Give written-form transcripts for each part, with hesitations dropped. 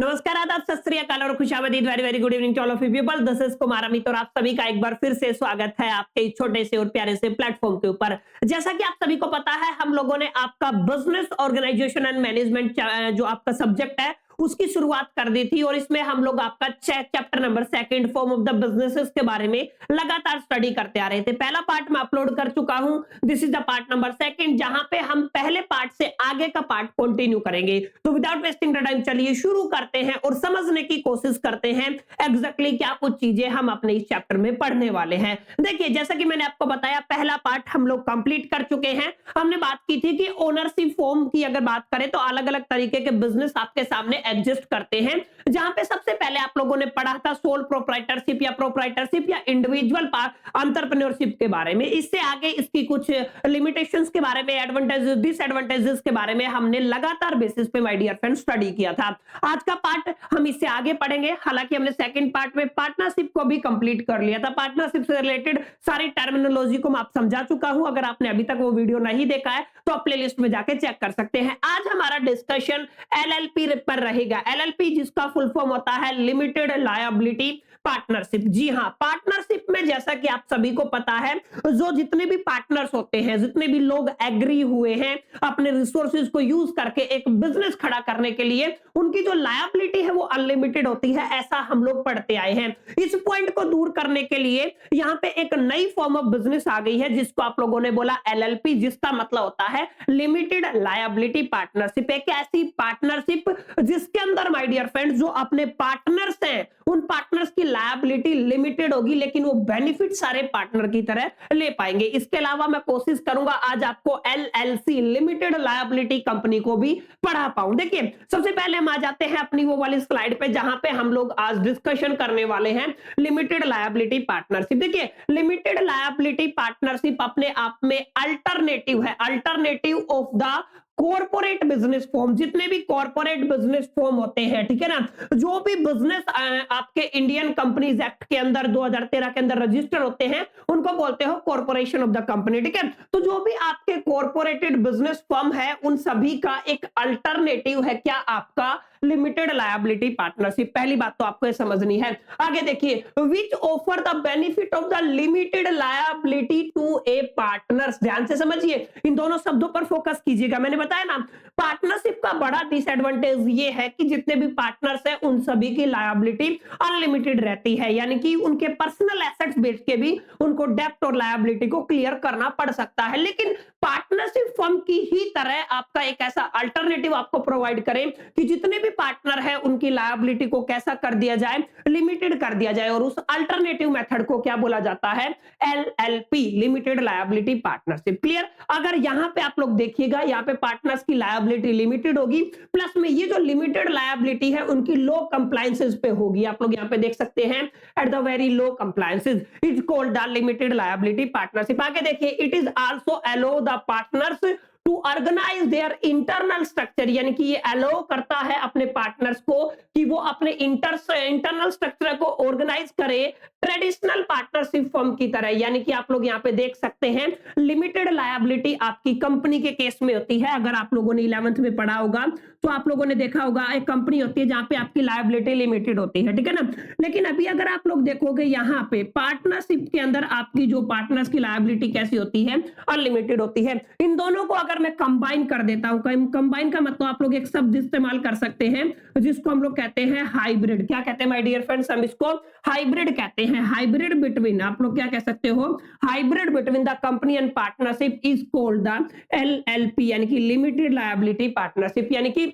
नमस्कार, आदाब, सत श्री अकाल और खुशामदीद। Very very good evening to all of you people. This is Kumar Amit और आप सभी का एक बार फिर से स्वागत है आपके इस छोटे से और प्यारे से प्लेटफॉर्म के ऊपर। जैसा कि आप सभी को पता है, हम लोगों ने आपका बिजनेस ऑर्गेनाइजेशन एंड मैनेजमेंट जो आपका सब्जेक्ट है उसकी शुरुआत कर दी थी और इसमें हम लोग आपका chapter number 2 form of the businesses के बारे में लगातार स्टडी करते आ रहे थे। पहला पार्ट मैं अपलोड कर चुका हूं, this is the part number 2, जहां पे हम पहले पार्ट से आगे का पार्ट कंटिन्यू करेंगे। तो विदाउट वेस्टिंग द टाइम चलिए शुरू करते हैं और समझने की कोशिश करते हैं एग्जैक्टली क्या कुछ चीजें हम अपने इस चैप्टर में पढ़ने वाले हैं। देखिए, जैसा कि मैंने आपको बताया, पहला पार्ट हम लोग कंप्लीट कर चुके हैं। हमने बात की थी कि ओनरशिप फॉर्म की अगर बात करें तो अलग अलग तरीके के बिजनेस आपके सामने एग्जिस्ट करते हैं, जहां पे सबसे पहले आप लोगों ने पढ़ा था सोल प्रोप्राइटरशिप या इंडिविजुअल एंटरप्रेन्योरशिप के बारे में। इससे आगे इसकी कुछ लिमिटेशंस के बारे में, एडवांटेजेस डिसएडवांटेजेस के बारे में हमने लगातार बेसिस पे माय डियर फ्रेंड्स स्टडी किया था। आज का पार्ट हम इससे आगे पढ़ेंगे। हालांकि हमने सेकंड पार्ट में पार्टनरशिप को भी कंप्लीट कर लिया था। पार्टनरशिप से रिलेटेड सारी टर्मिनोलॉजी को मैं आप समझा चुका हूं। अगर आपने अभी तक वो वीडियो नहीं देखा है तो आप प्लेलिस्ट में जाके चेक कर सकते हैं। आज हमारा डिस्कशन एलएलपी पर रहेगा। एलएलपी जिसका फुल फॉर्म होता है लिमिटेड लायबिलिटी पार्टनरशिप। जी हां, पार्टनरशिप में जैसा कि आप सभी को पता है, जो जितने भी पार्टनर्स होते हैं, जितने भी लोग एग्री हुए हैं अपने रिसोर्सेज को यूज करके एक बिजनेस खड़ा करने के लिए, उनकी जो लायबिलिटी है वो अनलिमिटेड होती है, ऐसा हम लोग पढ़ते आए हैं। इस पॉइंट को दूर करने के लिए यहां पे एक नई फॉर्म ऑफ बिजनेस आ गई है जिसको आप लोगों ने बोला एलएलपी, जिसका मतलब होता है लिमिटेड लायबिलिटी पार्टनरशिप। एक ऐसी पार्टनरशिप जिसके अंदर माय डियर फ्रेंड्स जो अपने पार्टनर्स हैं उन पार्टनर्स की लायबिलिटी लिमिटेड होगी, लेकिन वो बेनिफिट सारे पार्टनर की तरह ले पाएंगे। इसके अलावा मैं कोशिश करूंगा आज आपको एलएलसी लिमिटेड लायबिलिटी कंपनी को भी पढ़ा पाऊं। देखिए, सबसे पहले हम आ जाते हैं अपनी वो वाली स्लाइड पे जहां पे हम लोग आज डिस्कशन करने वाले हैं लिमिटेड लायबिलिटी पार्टनरशिप। देखिए, लिमिटेड लायबिलिटी पार्टनरशिप अपने आप में अल्टरनेटिव है, alternative of the corporate business form. जितने भी कॉर्पोरेट बिजनेस फॉर्म होते हैं, ठीक है ना, जो भी बिजनेस आपके इंडियन कंपनीज एक्ट के अंदर 2013 के अंदर रजिस्टर होते हैं, उनको बोलते हो कॉर्पोरेशन ऑफ द कंपनी। ठीक है, तो जो भी आपके कॉर्पोरेटेड बिजनेस फर्म है उन सभी का एक अल्टरनेटिव है क्या, आपका लिमिटेड लायबिलिटी पार्टनरशिप। पहली बात तो आपको समझनी है। आगे देखिए, which offer the benefit of the limited liability to a partners. ध्यान से समझिए, इन दोनों शब्दों पर फोकस कीजिएगा। मैंने बताया ना, पार्टनरशिप का बड़ा डिसएडवांटेज ये है कि जितने भी पार्टनर्स हैं उन सभी की लायबिलिटी अनलिमिटेड रहती है, यानी कि उनके पर्सनल एसेट्स बेच के भी उनको डेब्ट और लायबिलिटी को क्लियर करना पड़ सकता है। लेकिन पार्टनरशिप फर्म की ही तरह आपका एक ऐसा अल्टरनेटिव आपको प्रोवाइड करें कि जितने भी पार्टनर है उनकी लायबिलिटी को कैसा कर दिया जाए, लिमिटेड कर दिया जाए, और उस अल्टरनेटिव मेथड को क्या बोला जाता है, LLP limited liability partnership. Clear? अगर यहां पे आप लोग देखिएगा, यहां पे पार्टनर्स की लायबिलिटी लिमिटेड होगी, प्लस में ये जो लिमिटेड लायबिलिटी है उनकी लो कंप्लायंसेस पे होगी। आप लोग यहां पे देख सकते हैं at the very low compliances is called the limited liability partnership. आगे देखिए, it is also allow the partners to organise their internal structure, यानी कि ये अलो करता है अपने पार्टनर्स को कि वो अपने इंटरनल स्ट्रक्चर को ऑर्गेनाइज करे ट्रेडिशनल पार्टनरशिप फर्म की तरह। यानी कि आप लोग यहाँ पे देख सकते हैं लिमिटेड लायबिलिटी आपकी कंपनी के केस में होती है। अगर आप लोगों ने 11th में पढ़ा होगा तो आप लोगों ने देखा होगा एक कंपनी होती है जहां पे आपकी लायबिलिटी लिमिटेड होती है, ठीक है ना। लेकिन अभी अगर आप लोग देखोगे यहाँ पे पार्टनरशिप के अंदर आपकी जो पार्टनर्स की लायबिलिटी कैसी होती है, अनलिमिटेड होती है। इन दोनों को अगर मैं कंबाइन कर देता हूं, कंबाइन का मतलब आप लोग एक शब्द इस्तेमाल कर सकते हैं जिसको हम लोग कहते हैं हाइब्रिड। क्या कहते हैं माय डियर फ्रेंड्स, हम इसको हाइब्रिड कहते हैं। हाइब्रिड बिटवीन, आप लोग क्या कह सकते हो, hybrid between the company and partnership is called the LLP, यानी कि लिमिटेड लायबिलिटी पार्टनरशिप। यानी कि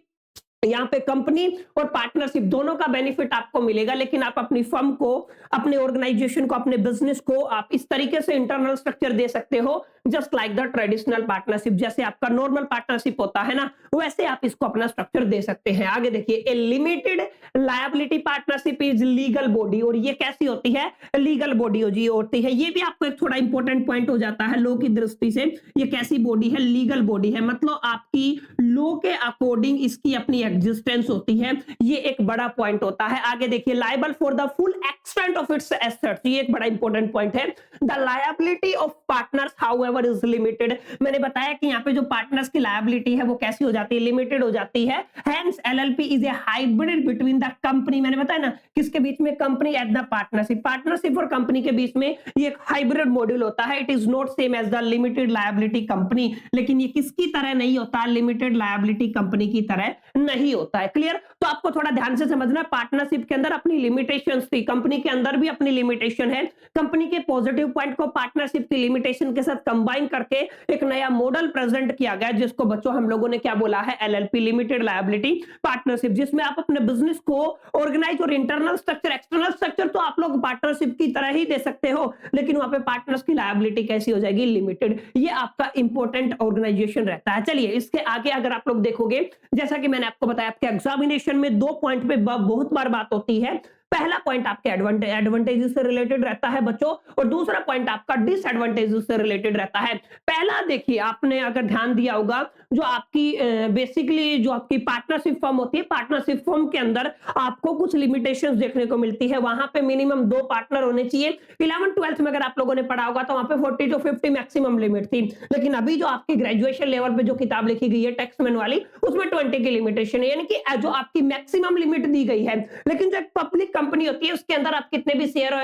यहाँ पे कंपनी और पार्टनरशिप दोनों का बेनिफिट आपको मिलेगा, लेकिन आप अपनी फर्म को, अपने ऑर्गेनाइजेशन को, अपने बिजनेस को आप इस तरीके से इंटरनल स्ट्रक्चर दे सकते हो just like the traditional partnership. जैसे आपका नॉर्मल पार्टनरशिप होता है ना, वैसे आप इसको अपना स्ट्रक्चर दे सकते हैं। आगे देखिए, a limited liability partnership is legal body, और ये कैसी होती है, लीगल बॉडी होती है। ये भी आपको एक थोड़ा इंपॉर्टेंट पॉइंट हो जाता है लॉ की दृष्टि से। ये कैसी बॉडी है, लीगल बॉडी है, मतलब आपकी लॉ के अकॉर्डिंग इसकी अपनी एग्जिस्टेंस होती है। ये एक बड़ा पॉइंट होता है। आगे देखिए, liable for the full extent of its assets, ये एक बड़ा इंपॉर्टेंट पॉइंट है। The liability of partners however is limited. मैंने बताया कि यहाँ पे जो पार्टनर्स की लायबिलिटी है वो कैसी हो जाती है, लिमिटेड हो जाती है। Hence LLP is a hybrid between between the company, मैंने बताया ना किसके बीच में, company at the partnership, partnership और कंपनी के बीच में ये एक हाइब्रिड मॉड्यूल होता है। It is not same as the limited liability company, लेकिन ये किसकी तरह नहीं होता, लिमिटेड लायबिलिटी कंपनी की तरह नहीं होता है। क्लियर? तो आपको थोड़ा ध्यान से समझना, पार्टनरशिप के अंदर अपनी लिमिटेशंस थी, कंपनी के अंदर भी अपनी लिमिटेशन है, कंपनी के पॉजिटिव पॉइंट को पार्टनरशिप की लिमिटेशन के साथ कंबाइन करके एक नया मॉडल प्रेजेंट किया गया, जिसको बच्चों हम लोगों ने क्या बोला है, एलएलपी, लिमिटेड लायबिलिटी पार्टनरशिप, जिसमें आप अपने बिजनेस को ऑर्गेनाइज और इंटरनल स्ट्रक्चर, एक्सटर्नल स्ट्रक्चर तो आप लोग पार्टनरशिप की तरह ही दे सकते हो, लेकिन वहां पे पार्टनर्स की लायबिलिटी कैसी हो जाएगी, लिमिटेड। ये आपका इंपॉर्टेंट ऑर्गेनाइजेशन रहता है। चलिए इसके आगे अगर आप लोग देखोगे, जैसा कि मैंने आपको बताया, आपके एग्जामिनेशन में 2 पॉइंट पे बहुत बार बात होती है। पहला पॉइंट आपके एडवांटेजेस से रिलेटेड रहता है बच्चों, और दूसरा पॉइंट आपका डिसएडवांटेजेस से रिलेटेड रहता है। पहला देखिए, आपने अगर ध्यान दिया होगा, जो आपकी बेसिकली जो आपकी पार्टनरशिप फर्म होती है, पार्टनरशिप फर्म के अंदर आपको कुछ लिमिटेशंस देखने को मिलती है। वहां पे मिनिमम 2 पार्टनर होने चाहिए। 11th 12th में अगर आप लोगों ने पढ़ा होगा तो वहां पे 40 to 50 मैक्सिमम लिमिट थी, लेकिन अभी जो आपकी ग्रेजुएशन लेवल पे जो किताब लिखी गई है टैक्समैन वाली, उसमें 20 की लिमिटेशन है, यानी कि जो आपकी मैक्सिमम लिमिट दी गई है। लेकिन जो पब्लिक कंपनी होती है उसके अंदर आप कितने भी शेयर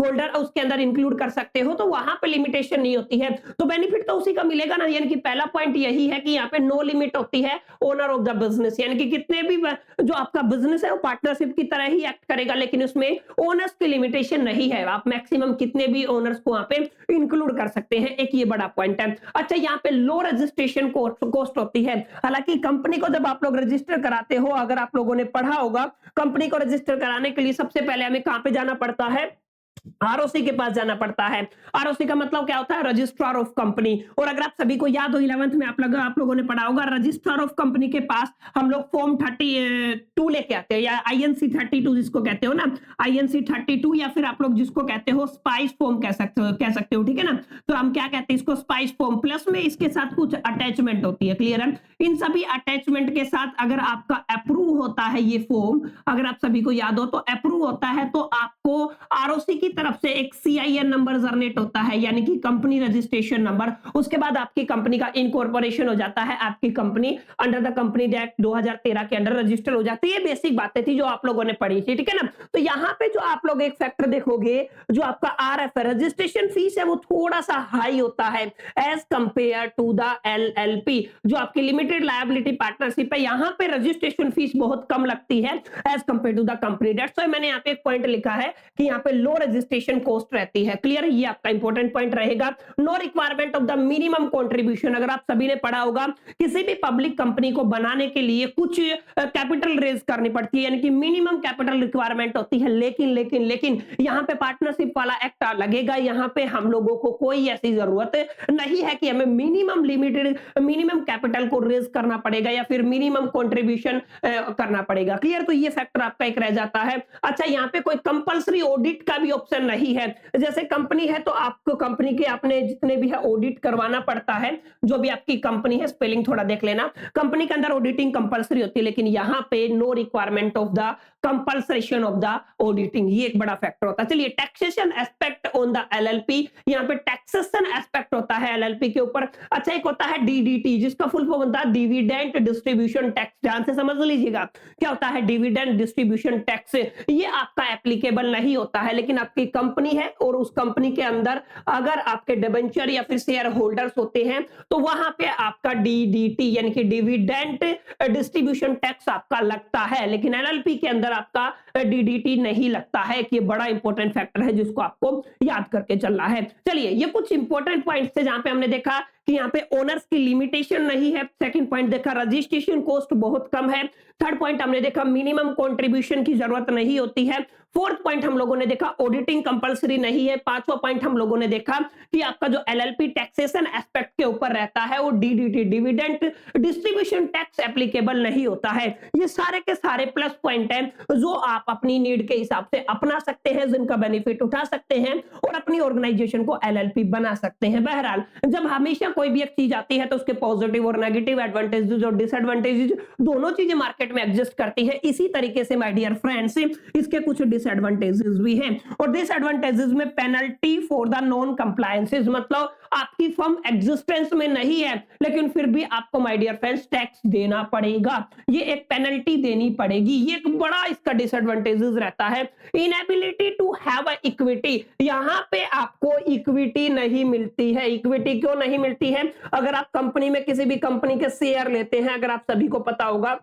होल्डर उसके अंदर इंक्लूड कर सकते हो, तो वहां पे लिमिटेशन नहीं होती है, तो बेनिफिट तो उसी का मिलेगा ना। यानी कि पहला पॉइंट यही है कि यहाँ पे नो लिमिट होती है ओनर ऑफ द बिजनेस, यानी कि कितने भी जो आपका बिजनेस है वो पार्टनरशिप की तरह ही एक्ट करेगा, लेकिन उसमें ओनर्स की लिमिटेशन नहीं है, आप मैक्सिमम कितने भी ओनर्स को वहां पे इंक्लूड कर सकते हैं। एक ये बड़ा पॉइंट है। अच्छा, यहाँ पे लो रजिस्ट्रेशन कॉस्ट होती है। हालांकि कंपनी को जब आप लोग रजिस्टर कराते हो, अगर आप लोगों ने पढ़ा होगा, कंपनी को रजिस्टर कराने के लिए सबसे पहले हमें कहां पे जाना पड़ता है, आरओसी के पास जाना पड़ता है। आरओसी का मतलब क्या होता है, रजिस्ट्रार ऑफ कंपनी। और अगर आप सभी को याद हो 11th में आप लोगों ने पढ़ा होगा, रजिस्ट्रार ऑफ कंपनी के पास हम लोग फॉर्म 32 लेके आते हैं, या आईएनसी 32 जिसको कहते हो ना, आईएनसी 32, या फिर आप लोग जिसको कहते हो स्पाइस फॉर्म कह सकते हो, ठीक है ना। तो हम क्या कहते हैं इसको, स्पाइस फॉर्म, प्लस में इसके साथ कुछ अटैचमेंट होती है। क्लियर है? इन सभी अटैचमेंट के साथ अगर आपका अप्रूव होता है ये फॉर्म, अगर आप सभी को याद हो तो अप्रूव होता है, तो आपको आरओसी की तरफ से एक सीआईएन नंबर जनरेट होता है, यानी कि कंपनी रजिस्ट्रेशन नंबर। उसके बाद आपकी कंपनी का इनकॉर्पोरेशन हो जाता है, आपकी company under the company act 2013 के अंडर रजिस्टर हो जाती है। ये बेसिक बातें थी जो आप लोगों ने पढ़ी थी, ठीक है ना। तो यहाँ पे जो आप लोग एक फैक्टर देखोगे, जो आपका आरएफ है, रजिस्ट्रेशन फीस है, वो थोड़ा सा हाई होता है as compare to the LLP. जो आपकी लिमिटेड लायबिलिटी पार्टनरशिप है, यहाँ पे रजिस्ट्रेशन फीस बहुत कम लगती है as compare to the company. That's why मैंने यहाँ पे एक पॉइंट लिखा है कि यहाँ पे लो रजिस्ट्रेशन कॉस्ट रहती है। क्लियर है? ये आपका इंपॉर्टेंट पॉइंट रहेगा। No requirement of the minimum contribution, अगर आप सभी ने पढ़ा होगा, किसी भी पब्लिक कंपनी को बनाने के लिए कुछ कैपिटल रेज करनी पड़ती है, यानी कि मिनिमम कैपिटल रिक्वायरमेंट होती है। लेकिन यहाँ पे पार्टनरशिप वाला एक्ट लगेगा, यहाँ पे हम लोगों को कोई ऐसी जरूरत नहीं है कि हमें मिनिमम कैपिटल को रेज करना पड़ेगा या फिर मिनिमम कंट्रीब्यूशन करना पड़ेगा। क्लियर? तो ये फैक्टर आपका एक रह जाता है। अच्छा, यहाँ पे कोई कंपलसरी ऑडिट का भी ऑप्शन नहीं है। जैसे कंपनी है तो आपको कंपनी के अपने जितने भी है ऑडिट करवाना पड़ता है, जो भी आपकी कंपनी है, स्पेलिंग थोड़ा देख लेना, कंपनी के अंदर ऑडिटिंग कंपलसरी होती है, लेकिन यहाँ पे no requirement of the compulsion of the auditing. ये एक बड़ा फैक्टर होता है। चलिए, taxation aspect on the LLP, यहाँ पे टैक्सेशन एस्पेक्ट होता है एलएलपी के ऊपर। अच्छा, एक होता है डीडीटी, जिसका फुल फॉर्म होता है डिविडेंड डिस्ट्रीब्यूशन टैक्स। ध्यान से समझ लीजिएगा क्या होता है डिविडेंड डिस्ट्रीब्यूशन टैक्स। ये आपका एप्लीकेबल नहीं होता है, लेकिन आपकी कंपनी है और उस कंपनी के अंदर अगर आपके डिबेंचर या फिर शेयर होल्डर्स होते हैं, तो वहां पे आपका डीडीटी यानी कि डिविडेंड डिस्ट्रीब्यूशन टैक्स आपका लगता है, लेकिन एलएलपी के अंदर आपका डीडीटी नहीं लगता है। कि ये बड़ा इंपॉर्टेंट फैक्टर है जिसको आपको याद करके चलना है। चलिए, ये कुछ इंपॉर्टेंट पॉइंट्स थे जहां पे हमने देखा कि यहाँ पे ओनर्स की लिमिटेशन नहीं है। सेकंड पॉइंट देखा, रजिस्ट्रेशन कॉस्ट बहुत कम है। थर्ड पॉइंट हमने देखा, मिनिमम कंट्रीब्यूशन की जरूरत नहीं होती है। फोर्थ पॉइंट हम लोगों ने देखा, ऑडिटिंग कंपलसरी नहीं है। पांचवा पॉइंट हम लोगों ने देखा कि आपका जो एलएलपी टैक्सेशन एस्पेक्ट के ऊपर रहता है, वो DDT dividend distribution tax applicable नहीं होता है। ये सारे के सारे प्लस पॉइंट हैं जो आप अपनी नीड के हिसाब से अपना सकते हैं, जिनका बेनिफिट उठा सकते हैं और अपनी ऑर्गेनाइजेशन को एलएलपी बना सकते हैं। बहरहाल, जब हमेशा कोई भी एक चीज आती है तो उसके पॉजिटिव और नेगेटिव एडवांटेजेस और डिसएडवांटेजेस दोनों चीजें मार्केट में एग्जिस्ट करती है। इसी तरीके से माय डियर फ्रेंड्स, इसके कुछ डिसएडवांटेजेस भी हैं, और डिसएडवांटेजेस में penalty for the non compliances, मतलब आपकी फर्म एग्जिस्टेंस में नहीं है, लेकिन फिर भी आपको माय डियर फ्रेंड्स टैक्स देना पड़ेगा, ये एक पेनल्टी देनी पड़ेगी। ये एक बड़ा इसका डिसएडवांटेजेस रहता है। Inability to have a equity, यहां पे आपको इक्विटी नहीं मिलती है। इक्विटी क्यों नहीं मिलती है? अगर आप कंपनी में किसी भी कंपनी के शेयर लेते हैं, अगर आप सभी को पता होगा,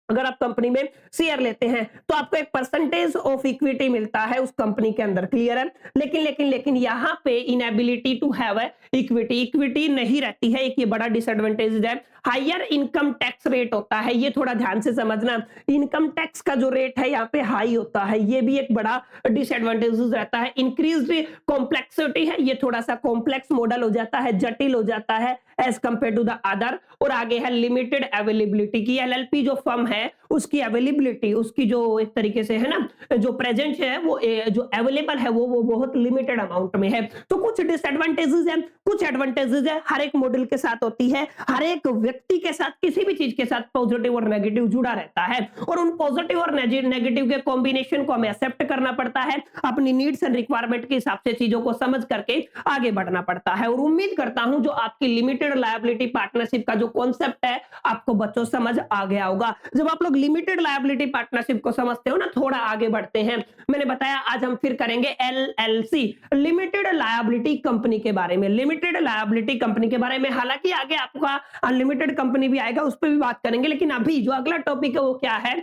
अगर आप कंपनी में शेयर लेते हैं तो आपको एक परसेंटेज ऑफ इक्विटी मिलता है उस कंपनी के अंदर, क्लियर है। लेकिन यहां पे inability to have equity, equity नहीं रहती है, एक ये बड़ा डिसएडवांटेज है। हायर इनकम टैक्स रेट होता है, ये थोड़ा ध्यान से समझना, इनकम टैक्स का जो रेट है यहाँ पे हाई होता है, ये भी एक बड़ा डिसएडवांटेज रहता है। इंक्रीज्ड कॉम्प्लेक्सिटी है, ये थोड़ा सा कॉम्प्लेक्स मॉडल हो जाता है, जटिल हो जाता है as compare to the other. और आगे है लिमिटेड अवेलेबिलिटी की, एलएलपी जो फर्म है उसकी अवेलेबिलिटी, उसकी जो एक तरीके से है ना जो प्रेजेंट है वो जो अवेलेबल है वो बहुत लिमिटेड अमाउंट में है। तो कुछ डिसएडवांटेजेस है, कुछ एडवांटेजेस है, हर एक मॉडल के साथ होती है, हर एक व्यक्ति के साथ किसी भी चीज के साथ पॉजिटिव और नेगेटिव जुड़ा रहता है, और उन पॉजिटिव और नेगेटिव के कॉम्बिनेशन को हमें एक्सेप्ट करना पड़ता है, अपनी नीड्स एंड रिक्वायरमेंट के हिसाब से चीजों को समझ करके आगे बढ़ना पड़ता है। और उम्मीद करता हूं जो आपकी लिमिटेड लायबिलिटी पार्टनरशिप का जो कॉन्सेप्ट है आपको बच्चों समझ आ गया होगा। जब आप लोग लिमिटेड लायबिलिटी पार्टनरशिप को समझते हो ना, थोड़ा आगे बढ़ते हैं, मैंने बताया आज हम फिर करेंगे एलएलसी, लिमिटेड लायबिलिटी कंपनी के बारे में, लिमिटेड लायबिलिटी कंपनी के बारे में। हालांकि आगे आपका अनलिमिटेड कंपनी भी आएगा, उस पर भी बात करेंगे, लेकिन अभी जो अगला टॉपिक है वो क्या है,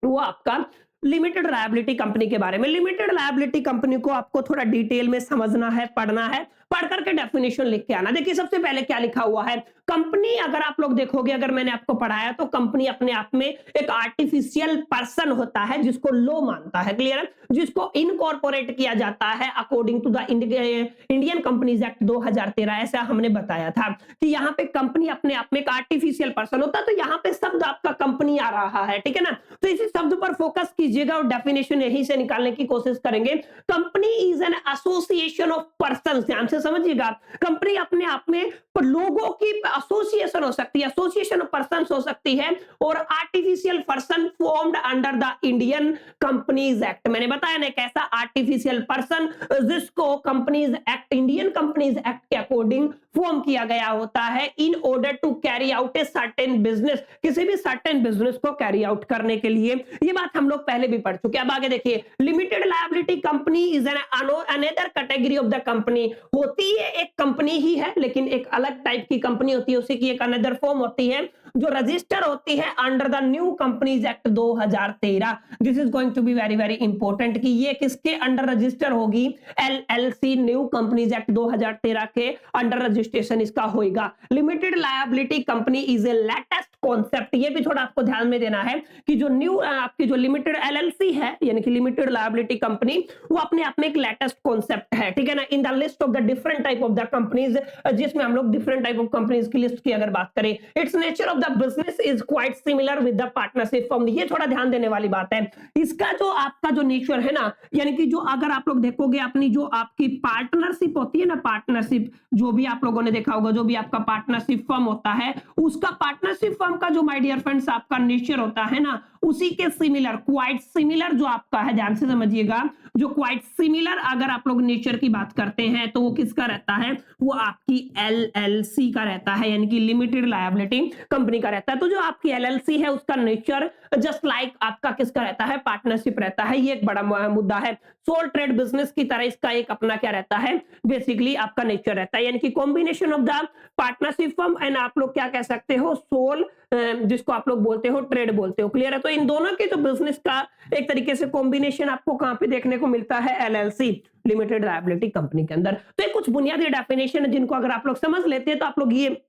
वो आपका लिमिटेड लायबिलिटी कंपनी के बारे में। लिमिटेड लायबिलिटी कंपनी को आपको थोड़ा डिटेल में समझना है, पढ़ना है, पढ़ करके डेफिनेशन लिख के आना। देखिए सबसे पहले क्या लिखा हुआ है, कंपनी अगर आप लोग देखोगे, अगर मैंने आपको पढ़ाया तो कंपनी अपने आप में एक आर्टिफिशियल पर्सन होता है जिसको लॉ मानता है, क्लियर है, जिसको इनकॉर्पोरेट किया जाता है according to the Indian companies act 2013। ऐसा हमने बताया था कि यहाँ पे कंपनी अपने आप में एक आर्टिफिशियल पर्सन होता है। तो यहाँ पे शब्द आपका कंपनी आ रहा है, ठीक है ना, तो इसी शब्द पर फोकस कीजिएगा और डेफिनेशन यहीं से निकालने की कोशिश करेंगे। Company is an association of person, ध्यान से समझिएगा, कंपनी अपने आप में लोगों की एसोसिएशन हो सकती है, एसोसिएशन ऑफ पर्संस हो सकती है, और artificial person formed under the Indian companies act. मैंने बताया ना कैसा आर्टिफिशियल पर्सन जिसको companies act, Indian companies act के अकॉर्डिंग फॉर्म किया गया होता है in order to carry out a certain business, किसी भी सर्टेन बिजनेस को कैरी आउट करने के लिए। ये बात हम लोग पहले भी पढ़ चुके हैं। अब आगे देखिए, limited liability company is an another category of the company, होती है एक कंपनी ही है लेकिन एक अलग टाइप की कंपनी होती है, उसी की एक अनदर फॉर्म होती है जो रजिस्टर होती है under the new companies act 2013। This is going to be very very important कि ये किसके अंडर रजिस्टर होगी, एलएलसी, न्यू कंपनीज एक्ट 2013 के अंडर रजिस्ट्रेशन इसका होगा। Limited liability company is a latest concept, ये भी थोड़ा आपको ध्यान में देना है कि जो न्यू आपकी जो लिमिटेड एलएलसी है यानी कि लिमिटेड लायबिलिटी कंपनी, वो अपने आप में एक लेटेस्ट कॉन्सेप्ट है, ठीक है ना, in the list of the different type of the companies, जिसमें हम लोग डिफरेंट टाइप ऑफ कंपनीज की लिस्ट की अगर बात करें, it's nature of the business is quite similar with the partnership form. ये थोड़ा ध्यान देने वाली बात है, इसका जो आपका जो नेचर है ना, यानी कि जो अगर आप लोग देखोगे अपनी जो आपकी पार्टनरशिप होती है ना, पार्टनरशिप जो भी आप लोगों ने देखा होगा, जो भी आपका पार्टनरशिप फर्म होता है, उसका पार्टनरशिप फर्म का जो माय डियर फ्रेंड्स आपका नेचर होता है ना, उसी के सिमिलर, क्वाइट सिमिलर जो आपका है, ध्यान से समझिएगा, जो क्वाइट सिमिलर अगर आप लोग नेचर की बात करते हैं तो वो किसका रहता है, वो आपकी एलएलसी का रहता है, यानी कि लिमिटेड लायबिलिटी कंपनी का रहता है। तो जो आपकी एलएलसी है उसका नेचर जस्ट लाइक आपका किसका रहता है, पार्टनरशिप रहता है। ये एक बड़ा मुद्दा है। सोल ट्रेड बिजनेस की तरह इसका एक अपना क्या रहता है, बेसिकली आपका नेचर रहता है, यानी कि combination of the partnership firm and आप लोग क्या कह सकते हो, सोल, जिसको आप लोग बोलते हो ट्रेड बोलते हो, क्लियर है। तो इन दोनों के जो बिजनेस का एक तरीके से कॉम्बिनेशन आपको कहां पे देखने को मिलता है, एलएलसी, लिमिटेड लायबिलिटी कंपनी के अंदर। तो ये कुछ बुनियादी डेफिनेशन है जिनको अगर आप लोग समझ लेते हैं तो आप लोग ये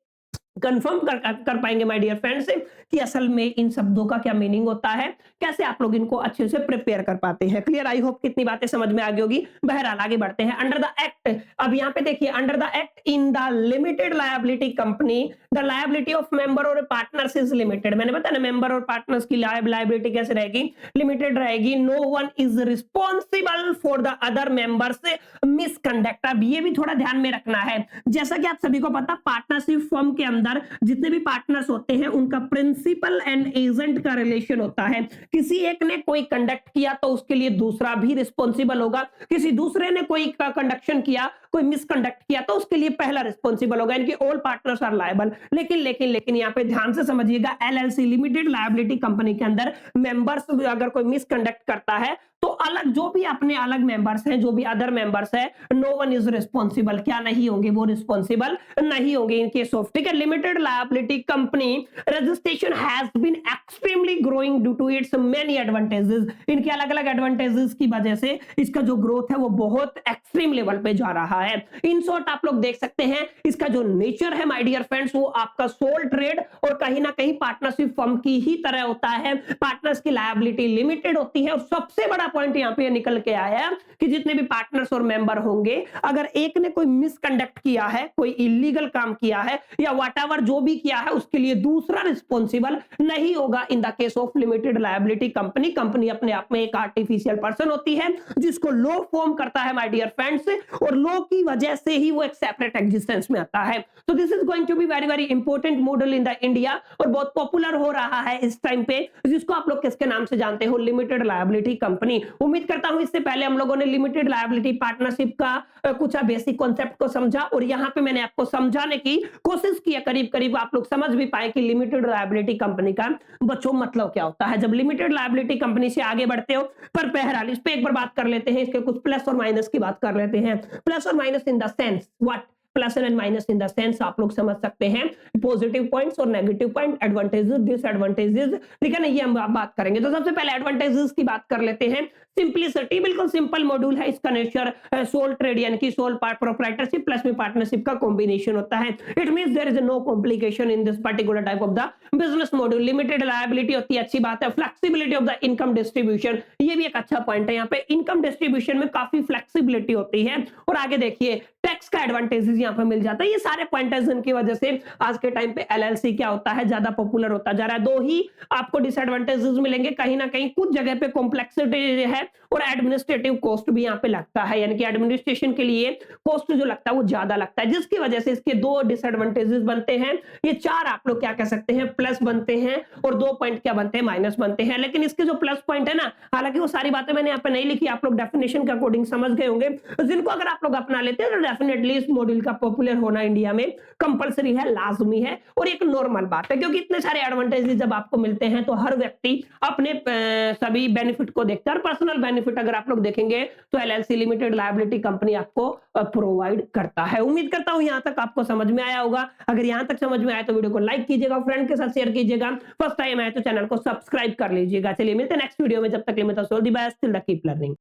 कंफर्म कर पाएंगे माय डियर फ्रेंड्स कि असल में इन शब्दों का क्या मीनिंग होता है, कैसे आप लोग इनको अच्छे से प्रिपेयर कर पाते हैं। क्लियर, आई होप कितनी बातें समझ में आ गई होगी। बहरहाल आगे बढ़ते हैं। अंडर द एक्ट, अब यहाँ पे देखिए, under the act in the limited liability company the liability of member और पार्टनर्स इज लिमिटेड। मैंने बताया ना, मेंबर और पार्टनर्स की लायबिलिटी कैसे रहेगी, लिमिटेड रहेगी। No one is responsible for the other members misconduct. अब ये भी थोड़ा ध्यान में रखना है, जैसा कि आप सभी को पता, पार्टनरशिप फर्म के अंदर अंदर जितने भी पार्टनर्स होते हैं उनका प्रिंसिपल एंड एजेंट का रिलेशन होता है। किसी एक ने कोई कंडक्ट किया तो उसके लिए दूसरा भी रिस्पॉन्सिबल होगा, किसी दूसरे ने कोई कंडक्शन किया, कोई मिसकंडक्ट किया तो उसके लिए पहला रिस्पॉन्सिबल होगा। इनकी ऑल पार्टनर्स आर लायबल। लेकिन यहाँ पे ध्यान से समझिएगा, एलएलसी लिमिटेड लायबिलिटी कंपनी के अंदर मेंबर्स अगर कोई मिसकंडक्ट करता है तो अलग जो भी अपने अलग मेंबर्स हैं, जो भी अदर मेंबर्स है, नो वन इज रिस्पॉन्सिबल। क्या नहीं होंगे? वो रिस्पॉन्सिबल नहीं होंगे इन केस ऑफ, ठीक है, limited liability company registration has been extremely growing due to its many advantages. इनके अलग अलग एडवांटेजेस की वजह से इसका जो ग्रोथ है वो बहुत एक्सट्रीम लेवल पे जा रहा है। इन शॉर्ट आप लोग देख सकते हैं इसका जो नेचर है माय डियर फ्रेंड्स, वो आपका सोल ट्रेड और कहीं ना कहीं पार्टनरशिप फर्म की ही तरह होता है। पार्टनर्स की लायबिलिटी लिमिटेड होती है और सबसे बड़ा पॉइंट यहां पे निकल के आया कि जितने भी पार्टनर्स और मेंबर होंगे, अगर एक ने कोई मिसकंडक्ट किया है, कोई इलीगल काम किया है या व्हाटएवर जो भी किया है, उसके लिए दूसरा रिस्पॉन्सिबल नहीं होगा in the case of limited liability company. Company अपने आप में एक आर्टिफिशियल पर्सन होती है जिसको लॉ फॉर्म करता है माय डियर फ्रेंड्स, और लॉ की वजह से ही वो एक सेपरेट एग्जिस्टेंस में आता है। तो this is going to be very very important model in the India और बहुत पॉपुलर हो रहा है इस टाइम पे, जिसको आप लोग किसके नाम से जानते हो? Limited liability company. उम्मीद करता हूं इससे पहले हम लोगों ने लिमिटेड लायबिलिटी पार्टनरशिप का कुछ बेसिक कॉन्सेप्ट को समझा और यहां पे मैंने आपको समझाने की कोशिश की, करीब करीब आप लोग समझ भी पाए कि लिमिटेड लायबिलिटी कंपनी का बच्चों मतलब क्या होता है। जब लिमिटेड लायबिलिटी कंपनी से आगे बढ़ते हो, पर बहरहाल इस पे एक बार बात कर लेते हैं, इसके कुछ प्लस और माइनस की बात कर लेते हैं। प्लस और minus in the sense what? Plus and minus in the sense आप लोग समझ सकते हैं, पॉजिटिव पॉइंट्स और नेगेटिव पॉइंट, एडवांटेजेस, डिसएडवांटेजेस, ठीक है ना, ये हम बात करेंगे। तो सबसे पहले एडवांटेजेस की बात कर लेते हैं। सिंपलिसिटी, बिल्कुल सिंपल मॉड्यूल है, इसका नेचर सोल ट्रेड यानी कि सोल प्रोप्राइटरशिप प्लस में पार्टनरशिप का कॉम्बिनेशन होता है। It means there is no complication in this particular type of the business module. Limited liability होती है, अच्छी बात है। Flexibility of the income distribution, ये भी एक अच्छा पॉइंट है। यहाँ पे इनकम डिस्ट्रीब्यूशन में काफी फ्लेक्सिबिलिटी होती है। और आगे देखिए, टैक्स का एडवांटेजेस यहाँ पे मिल जाता है। ये सारे पॉइंटर्स इनकी वजह से आज के टाइम पे एलएलसी क्या होता है, ज्यादा पॉपुलर होता जा रहा है। दो ही आपको डिसएडवांटेजेस मिलेंगे, कहीं ना कहीं कुछ जगह पे कॉम्प्लेक्सिटी है और एडमिनिस्ट्रेटिव कॉस्ट भी यहाँ पे लगता है, यानी कि एडमिनिस्ट्रेशन के लिए कॉस्ट जो लगता है वो ज्यादा लगता है, जिसकी वजह से इसके दो डिसएडवांटेजेस बनते हैं। ये चार आप लोग क्या कह सकते हैं, प्लस बनते हैं, और 2 पॉइंट क्या बनते हैं, माइनस बनते हैं। लेकिन इसके जो प्लस पॉइंट है ना, हालांकि वो सारी बातें मैंने यहाँ पे नहीं लिखी, आप लोग डेफिनेशन के अकॉर्डिंग समझ गए होंगे, जिनको अगर आप लोग अपना लेते हैं तो डेफिनेटली इस मॉड्यूल का पॉपुलर होना इंडिया में कंपलसरी है, लाजमी है और एक नॉर्मल बात है, क्योंकि इतने सारे एडवांटेजेस जब आपको मिलते हैं तो हर व्यक्ति अपने सभी बेनिफिट को देखता है। और पर्सनल बेनिफिट अगर आप लोग देखेंगे तो एलएलसी लिमिटेड लायबिलिटी कंपनी आपको प्रोवाइड करता है। उम्मीद करता हूं यहां तक आपको समझ में आया होगा। अगर यहां तक समझ में आया तो वीडियो को लाइक कीजिएगा, फ्रेंड के साथ शेयर कीजिएगा, फर्स्ट टाइम आए तो चैनल को सब्सक्राइब कर लीजिएगा। चलिए मिलते हैं नेक्स्ट वीडियो में, जब तक के लिए कीप लर्निंग।